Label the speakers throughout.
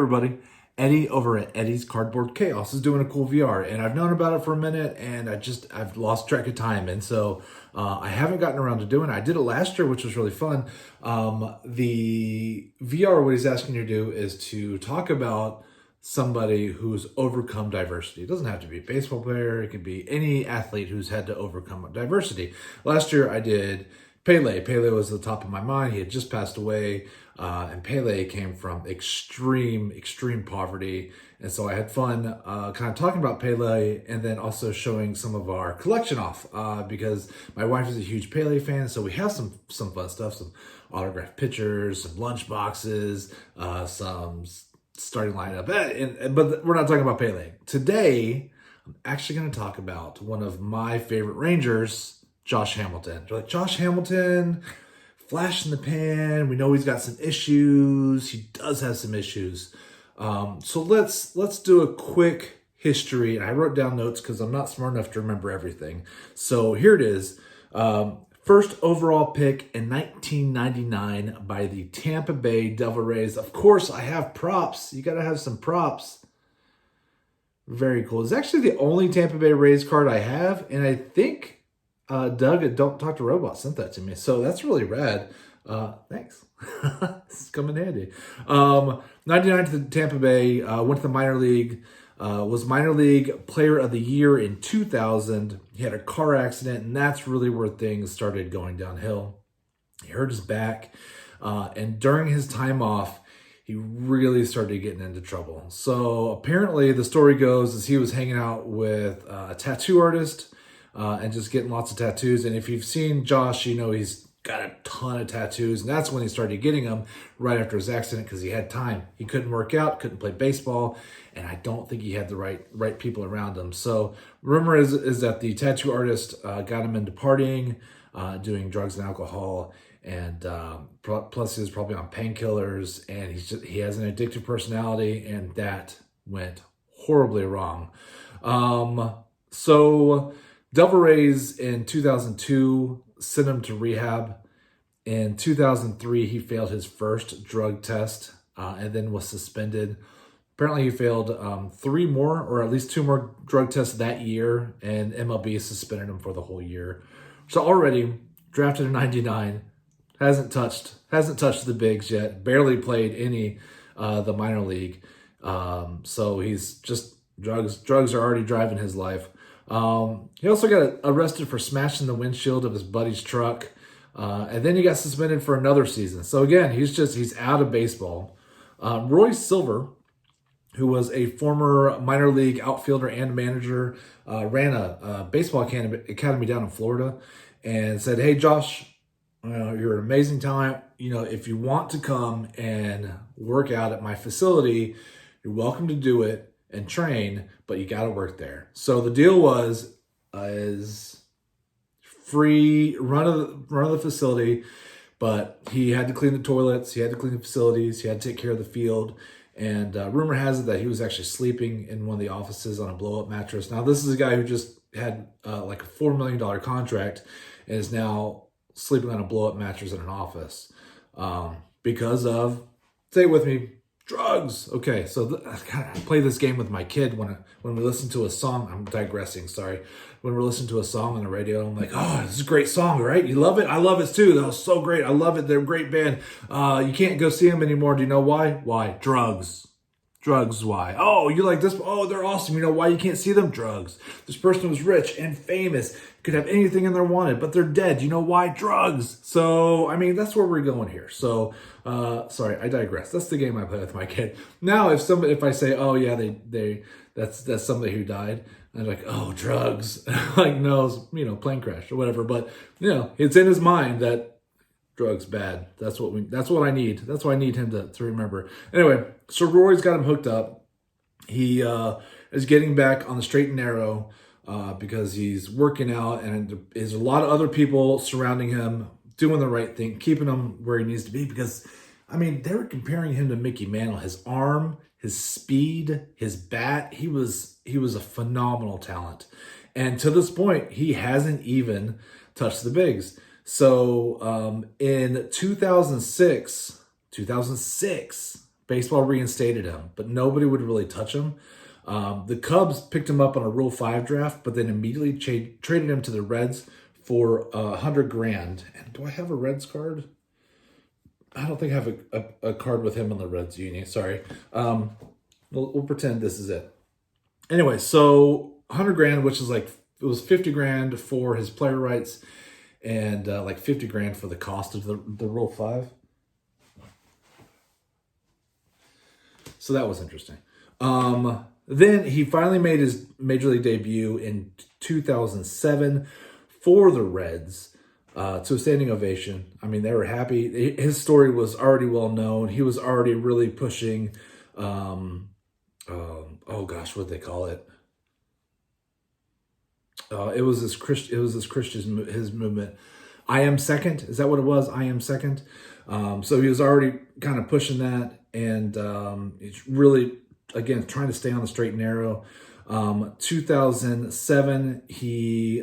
Speaker 1: everybody. Eddie over at Eddie's Cardboard Chaos is doing a cool VR, and I've known about it for a minute, and I've lost track of time, and so I haven't gotten around to doing it. I did it last year, which was really fun. The VR, what he's asking you to do is to talk about somebody who's overcome diversity. It doesn't have to be a baseball player. It could be any athlete who's had to overcome diversity. Last year I did Pele. Pele was at the top of my mind. He had just passed away, and Pele came from extreme poverty. And so I had fun kind of talking about Pele and then also showing some of our collection off because my wife is a huge Pele fan. So we have some fun stuff, some autographed pictures, some lunch boxes, some starting lineup. But we're not talking about Pele. Today, I'm actually going to talk about one of my favorite Rangers, Josh Hamilton. You're like, Josh Hamilton, flash in the pan. We know he's got some issues. He does have some issues. So let's do a quick history. I wrote down notes because I'm not smart enough to remember everything. So here it is. First overall pick in 1999 by the Tampa Bay Devil Rays. Of course, I have props. You got to have some props. Very cool. It's actually the only Tampa Bay Rays card I have, and I think Doug at Don't Talk to Robots sent that to me. So that's really rad. Thanks. This is coming handy. 99 to the Tampa Bay, went to the minor league, was minor league player of the year in 2000. He had a car accident, and that's really where things started going downhill. He hurt his back, and during his time off, he really started getting into trouble. So apparently the story goes is he was hanging out with a tattoo artist and just getting lots of tattoos. And if you've seen Josh, you know he's got a ton of tattoos. And that's when he started getting them right after his accident because he had time. He couldn't work out, couldn't play baseball, and I don't think he had the right people around him. So rumor is that the tattoo artist got him into partying, doing drugs and alcohol, and plus he was probably on painkillers, and he has an addictive personality, and that went horribly wrong. So Devil Rays in 2002 sent him to rehab. In 2003, he failed his first drug test and then was suspended. Apparently, he failed 3 more, or at least 2 more drug tests that year, and MLB suspended him for the whole year. So already drafted in '99, hasn't touched the bigs yet. Barely played any the minor league. So he's just drugs are already driving his life. He also got arrested for smashing the windshield of his buddy's truck. And then he got suspended for another season. So again, he's out of baseball. Roy Silver, who was a former minor league outfielder and manager, ran a baseball academy down in Florida and said, "Hey, Josh, you're an amazing talent. If you want to come and work out at my facility, you're welcome to do it and train, but you got to work there." So the deal was is free run of the facility, but he had to clean the toilets, he had to clean the facilities, he had to take care of the field, and rumor has it that he was actually sleeping in one of the offices on a blow-up mattress. Now, this is a guy who just had like a $4 million contract and is now sleeping on a blow-up mattress in an office because of, say it with me, drugs. Okay, so I play this game with my kid when we listen to a song. I'm digressing, sorry. When we're listening to a song on the radio, I'm like, "Oh, this is a great song, right? You love it? I love it too. That was so great. I love it. They're a great band. You can't go see them anymore. Do you know why? Why? Drugs. Drugs, why? Oh, you like this? Oh, they're awesome. You know why you can't see them? Drugs. This person was rich and famous, could have anything in their wanted, but they're dead. You know why? Drugs." So, I mean, that's where we're going here. So, sorry, I digress. That's the game I play with my kid. Now, if I say, "Oh yeah, that's somebody who died," I'm like, "Oh, drugs." Like, no, it's, plane crash or whatever. But it's in his mind that drugs bad. That's what I need. That's what I need him to remember. Anyway, so Roy's got him hooked up. He is getting back on the straight and narrow because he's working out, and there's a lot of other people surrounding him, doing the right thing, keeping him where he needs to be. Because, I mean, they were comparing him to Mickey Mantle. His arm, his speed, his bat, he was a phenomenal talent. And to this point, he hasn't even touched the bigs. So in 2006, baseball reinstated him, but nobody would really touch him. The Cubs picked him up on a Rule 5 draft, but then immediately traded him to the Reds for $100,000. And do I have a Reds card? I don't think I have a card with him on the Reds uni. Sorry. We'll pretend this is it. Anyway, so $100,000, which is like, it was $50,000 for his player rights and like $50,000 for the cost of the Rule 5. So that was interesting. Then he finally made his Major League debut in 2007 for the Reds to a standing ovation. I mean, they were happy. His story was already well known. He was already really pushing, oh gosh, what'd they call it? It was his Christian, his movement. I am second. Is that what it was? I am second. So he was already kind of pushing that, and it's really, again, trying to stay on the straight and narrow. 2007, he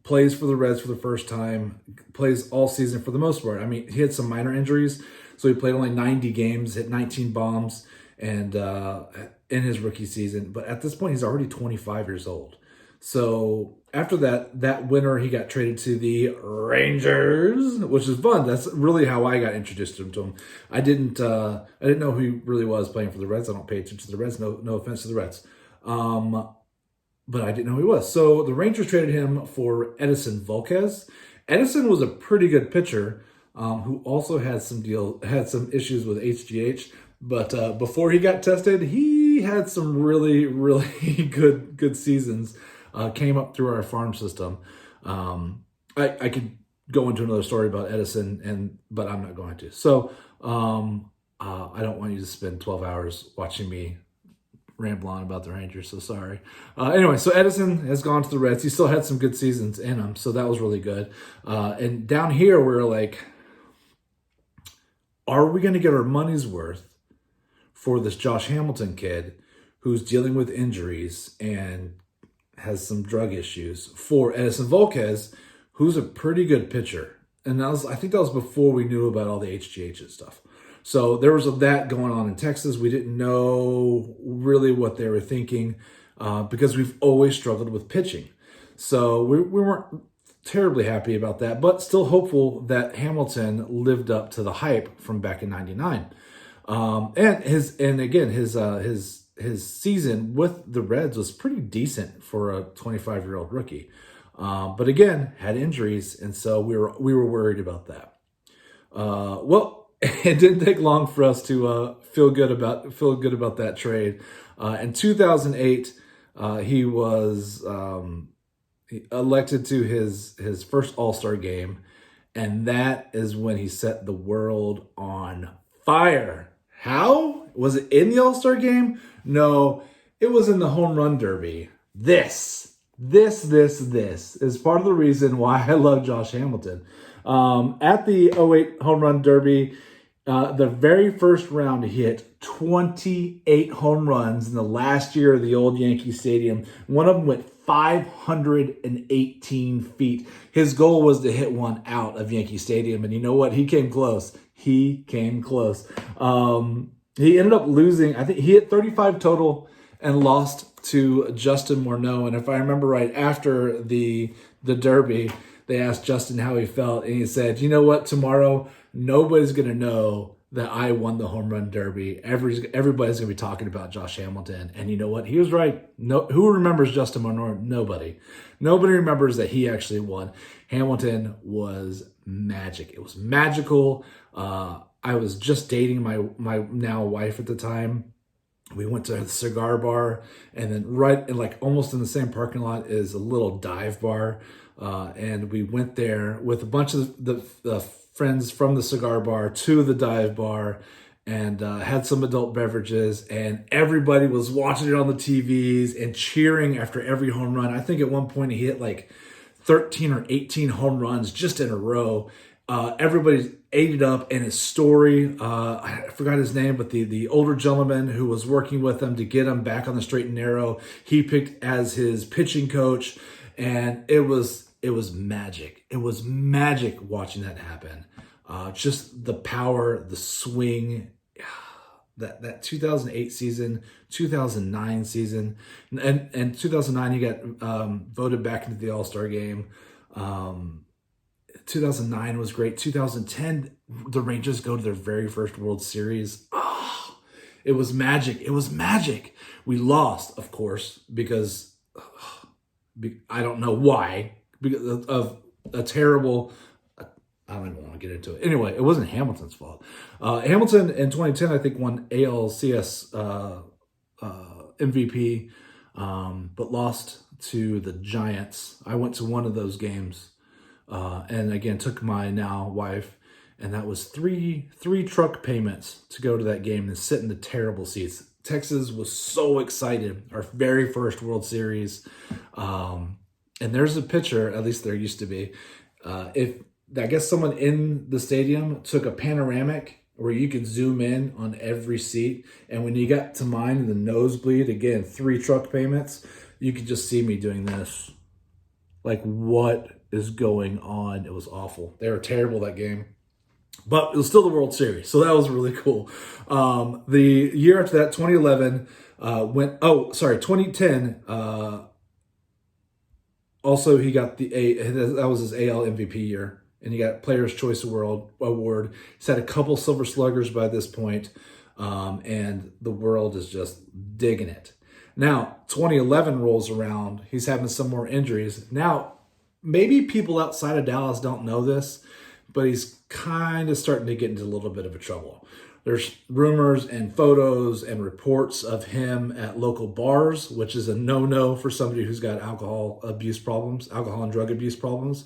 Speaker 1: plays for the Reds for the first time, plays all season for the most part. I mean, he had some minor injuries, so he played only 90 games, hit 19 bombs, and in his rookie season. But at this point, he's already 25 years old. So after that winter, he got traded to the Rangers, which is fun. That's really how I got introduced to him. I didn't know who he really was playing for the Reds. I don't pay attention to the Reds. No offense to the Reds. But I didn't know who he was. So the Rangers traded him for Edison Volquez. Edison was a pretty good pitcher, who also had some issues with HGH. But before he got tested, he had some really, really good seasons. Came up through our farm system. I could go into another story about Edison, but I'm not going to. So I don't want you to spend 12 hours watching me ramble on about the Rangers, so sorry. Anyway, so Edison has gone to the Reds. He still had some good seasons in him, so that was really good. And down here, we're like, are we going to get our money's worth for this Josh Hamilton kid who's dealing with injuries and has some drug issues, for Edison Volquez, who's a pretty good pitcher? And I think that was before we knew about all the HGH and stuff. So there was that going on in Texas. We didn't know really what they were thinking because we've always struggled with pitching. So we weren't terribly happy about that, but still hopeful that Hamilton lived up to the hype from back in '99. And his season with the Reds was pretty decent for a 25-year-old rookie. But again, had injuries, and so we were worried about that. Well, it didn't take long for us to feel good about that trade. In 2008, he was elected to his first All-Star game, and that is when he set the world on fire. How? Was it in the All-Star game? No, it was in the home run derby. This is part of the reason why I love Josh Hamilton. At the 2008 home run derby, the very first round, he hit 28 home runs in the last year of the old Yankee Stadium. One of them went 518 feet. His goal was to hit one out of Yankee Stadium, and you know what? He came close. He ended up losing. I think he hit 35 total and lost to Justin Morneau. And if I remember right, after the Derby, they asked Justin how he felt, and he said, "You know what? Tomorrow, nobody's going to know that I won the home run derby. Everybody's going to be talking about Josh Hamilton." And you know what? He was right. No, who remembers Justin Morneau? Nobody. Nobody remembers that he actually won. Hamilton was magic. It was magical. I was just dating my now wife at the time. We went to the cigar bar, and then almost in the same parking lot is a little dive bar. And we went there with a bunch of the friends from the cigar bar to the dive bar, and had some adult beverages, and everybody was watching it on the TVs and cheering after every home run. I think at one point he hit like 13 or 18 home runs just in a row. Everybody ate it up, and his story, I forgot his name, but the older gentleman who was working with him to get him back on the straight and narrow, he picked as his pitching coach, and it was magic. It was magic watching that happen. Just the power, the swing, that 2008 season, 2009 season, and 2009 he got voted back into the All-Star game. 2009 was great. 2010, the Rangers go to their very first World Series. Oh, it was magic. It was magic. We lost, of course, because I don't know why, because of a terrible, I don't even want to get into it. Anyway, it wasn't Hamilton's fault. Hamilton in 2010, I think, won ALCS MVP, but lost to the Giants. I went to one of those games, and again, took my now wife, and that was three truck payments to go to that game and sit in the terrible seats. Texas was so excited, our very first World Series. And there's a picture, at least there used to be, if I guess someone in the stadium took a panoramic where you could zoom in on every seat. And when you got to mine in the nosebleed, again, 3 truck payments, you could just see me doing this. Like, what is going on? It was awful. They were terrible that game. But it was still the World Series, so that was really cool. The year after that, 2011, 2010, also he got that was his AL MVP year, and he got Players' Choice Award. He's had a couple Silver Sluggers by this point, and the world is just digging it. Now, 2011 rolls around. He's having some more injuries. Now, maybe people outside of Dallas don't know this, but he's kind of starting to get into a little bit of a trouble. There's rumors and photos and reports of him at local bars, which is a no-no for somebody who's got alcohol and drug abuse problems,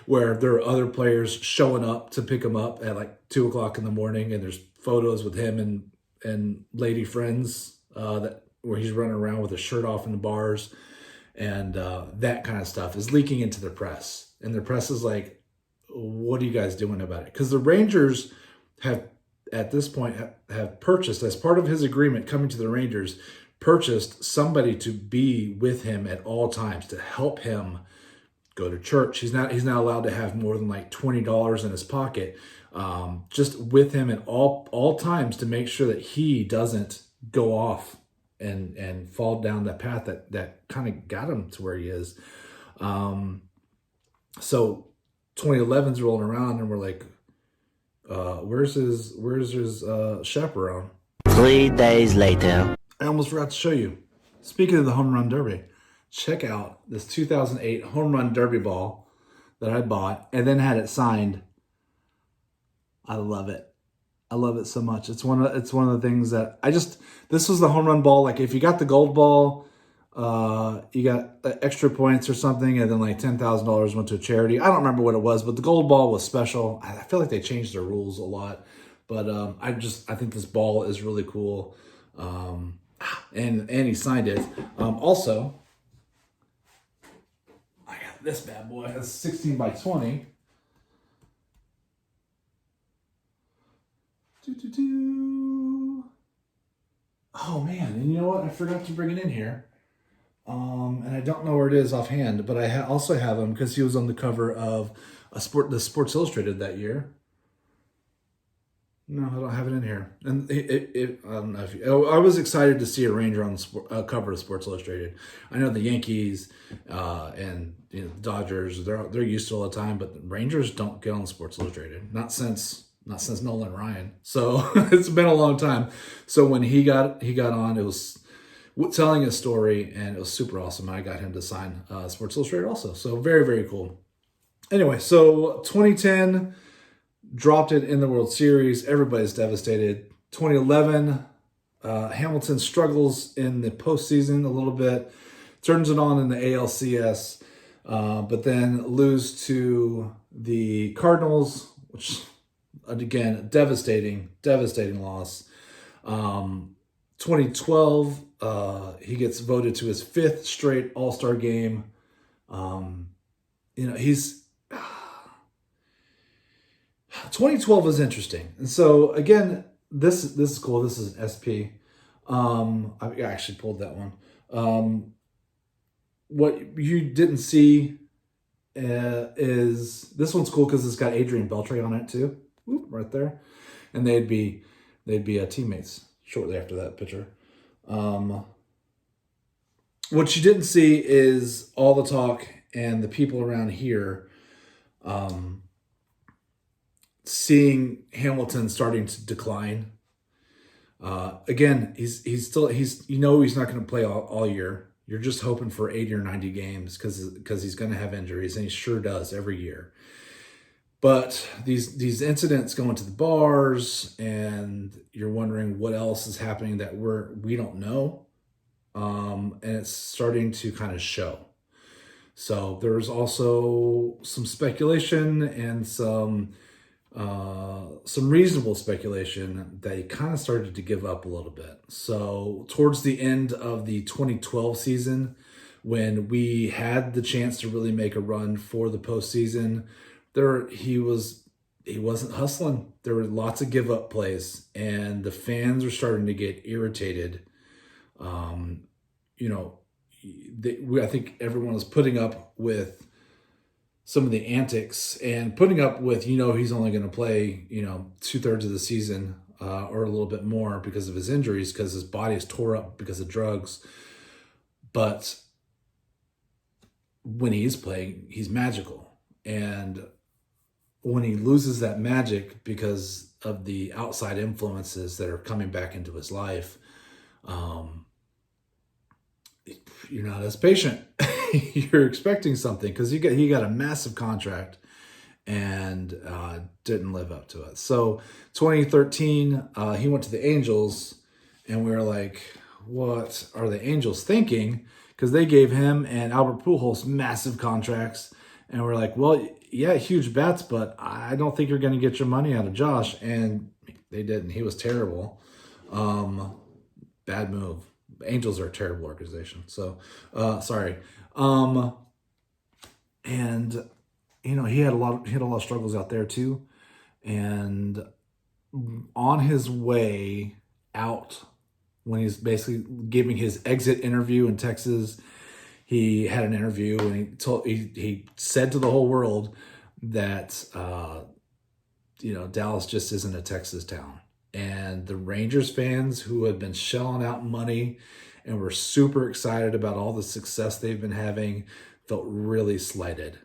Speaker 1: where there are other players showing up to pick him up at like 2 o'clock in the morning, and there's photos with him and lady friends where he's running around with his shirt off in the bars, and that kind of stuff is leaking into the press. And the press is like, what are you guys doing about it? Because the Rangers have, at this point, have purchased, as part of his agreement coming to the Rangers, purchased somebody to be with him at all times, to help him go to church. He's not allowed to have more than like $20 in his pocket, just with him at all times, to make sure that he doesn't go off and fall down that path that kind of got him to where he is. So 2011's rolling around, and we're like, where's his chaperone?
Speaker 2: 3 days later.
Speaker 1: I almost forgot to show you. Speaking of the home run derby, check out this 2008 home run derby ball that I bought and then had it signed. I love it. I love it so much. It's one of the things that this was the home run ball. Like, if you got the gold ball, you got extra points or something, and then like $10,000 went to a charity. I don't remember what it was, but the gold ball was special. I feel like they changed their rules a lot, but I think this ball is really cool. And he signed it. Also, I got this bad boy. It's 16 by 20. Oh man, and you know what? I forgot to bring it in here. And I don't know where it is offhand, but I also have him because he was on the cover of the Sports Illustrated that year. No, I don't have it in here. And I don't know if I was excited to see a Ranger on the cover of Sports Illustrated. I know the Yankees and the Dodgers, they're used to it all the time, but the Rangers don't get on Sports Illustrated. Not since Nolan Ryan. So it's been a long time. So when he got on, it was telling his story, and it was super awesome. I got him to sign Sports Illustrated also. So very, very cool. Anyway, so 2010 dropped it in the World Series. Everybody's devastated. 2011, Hamilton struggles in the postseason a little bit, turns it on in the ALCS, but then lose to the Cardinals, which, again, devastating loss. 2012, he gets voted to his 5th straight All-Star game. He's 2012 was interesting, and so again, this is cool. This is an SP. I actually pulled that one. What you didn't see is this one's cool because it's got Adrian Beltre on it too. Whoop, right there, and they'd be teammates. shortly after that picture. What you didn't see is all the talk and the people around here seeing Hamilton starting to decline. Again, he's not going to play all year. You're just hoping for 80 or 90 games because he's going to have injuries, and he sure does every year. But these incidents going to the bars, and you're wondering what else is happening that we don't know, and it's starting to kind of show. So there's also some speculation and some reasonable speculation that he kind of started to give up a little bit. So towards the end of the 2012 season, when we had the chance to really make a run for the postseason, he wasn't hustling. There were lots of give up plays, and the fans were starting to get irritated. I think everyone was putting up with some of the antics and putting up with, he's only going to play, 2/3 of the season or a little bit more because of his injuries, because his body is tore up because of drugs. But when he's playing, he's magical. And when he loses that magic because of the outside influences that are coming back into his life, you're not as patient. You're expecting something because he got a massive contract and didn't live up to it. So 2013, he went to the Angels, and we were like, what are the Angels thinking? Because they gave him and Albert Pujols massive contracts, and we're like, well, yeah, huge bets, but I don't think you're going to get your money out of Josh. And they didn't. He was terrible. Bad move. Angels are a terrible organization. So, sorry. And he had a lot of struggles out there too. And on his way out, when he's basically giving his exit interview in Texas, he had an interview and he said to the whole world that Dallas just isn't a Texas town. And the Rangers fans, who had been shelling out money and were super excited about all the success they've been having, felt really slighted.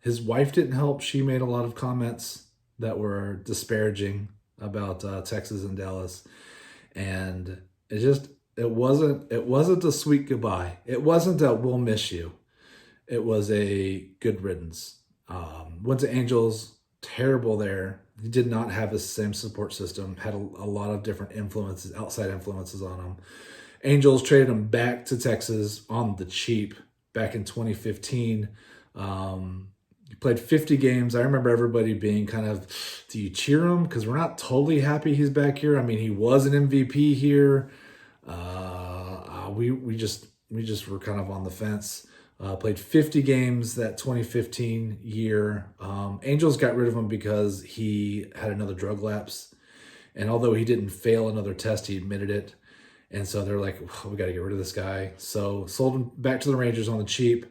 Speaker 1: His wife didn't help. She made a lot of comments that were disparaging about Texas and Dallas. And it wasn't a sweet goodbye. It wasn't a we'll miss you. It was a good riddance. Went to Angels, terrible there. He did not have the same support system, had a lot of different influences, outside influences on him. Angels traded him back to Texas on the cheap back in 2015. He played 50 games. I remember everybody being kind of, do you cheer him? Because we're not totally happy he's back here. I mean, he was an MVP here. We just were kind of on the fence. Played 50 games that 2015 year. Angels got rid of him because he had another drug lapse. And although he didn't fail another test, he admitted it. And so they're like, oh, we got to get rid of this guy. So sold him back to the Rangers on the cheap.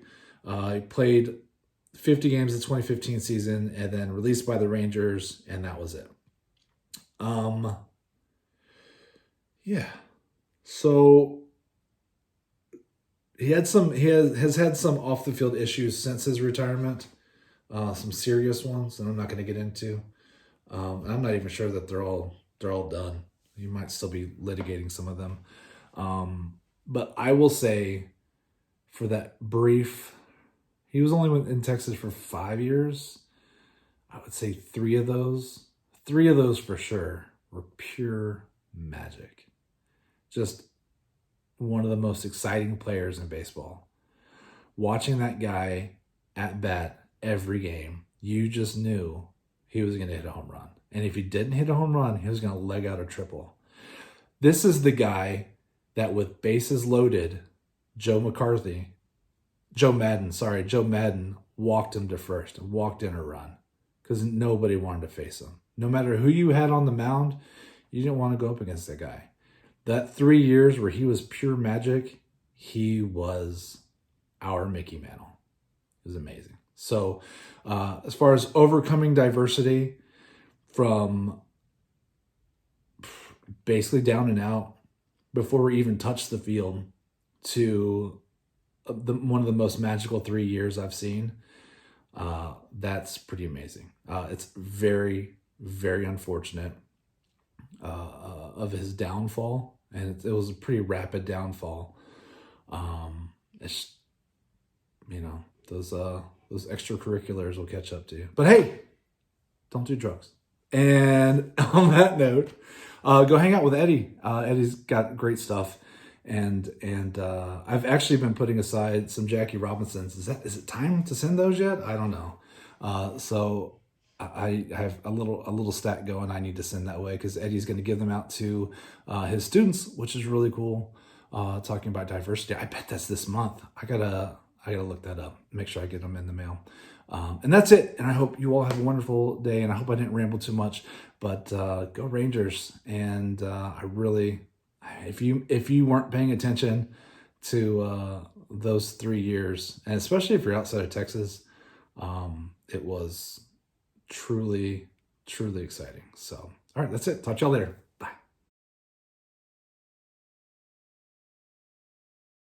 Speaker 1: He played 50 games the 2015 season and then released by the Rangers, and that was it. Yeah. So he has had some off the field issues since his retirement, some serious ones that I'm not going to get into. I'm not even sure that they're all done. You might still be litigating some of them. But I will say, for that brief, he was only in Texas for 5 years. I would say three of those for sure were pure magic. Just one of the most exciting players in baseball. Watching that guy at bat every game, you just knew he was going to hit a home run. And if he didn't hit a home run, he was going to leg out a triple. This is the guy that, with bases loaded, Joe Madden walked him to first and walked in a run because nobody wanted to face him. No matter who you had on the mound, you didn't want to go up against that guy. That 3 years where he was pure magic, he was our Mickey Mantle. It was amazing. So as far as overcoming diversity, from basically down and out before we even touched the field to one of the most magical 3 years I've seen. That's pretty amazing. It's very, very unfortunate of his downfall, and it was a pretty rapid downfall. It's, those extracurriculars will catch up to you. But hey, don't do drugs. And on that note, go hang out with Eddie. Eddie's got great stuff. And I've actually been putting aside some Jackie Robinsons. Is it time to send those yet? I don't know. So I have a little stack going. I need to send that way because Eddie's going to give them out to his students, which is really cool. Talking about diversity. I bet that's this month. I gotta look that up. Make sure I get them in the mail. And that's it. And I hope you all have a wonderful day. And I hope I didn't ramble too much. But go Rangers. And I really. If you weren't paying attention to those 3 years, and especially if you're outside of Texas, it was truly, truly exciting. So, all right, that's it. Talk to y'all later.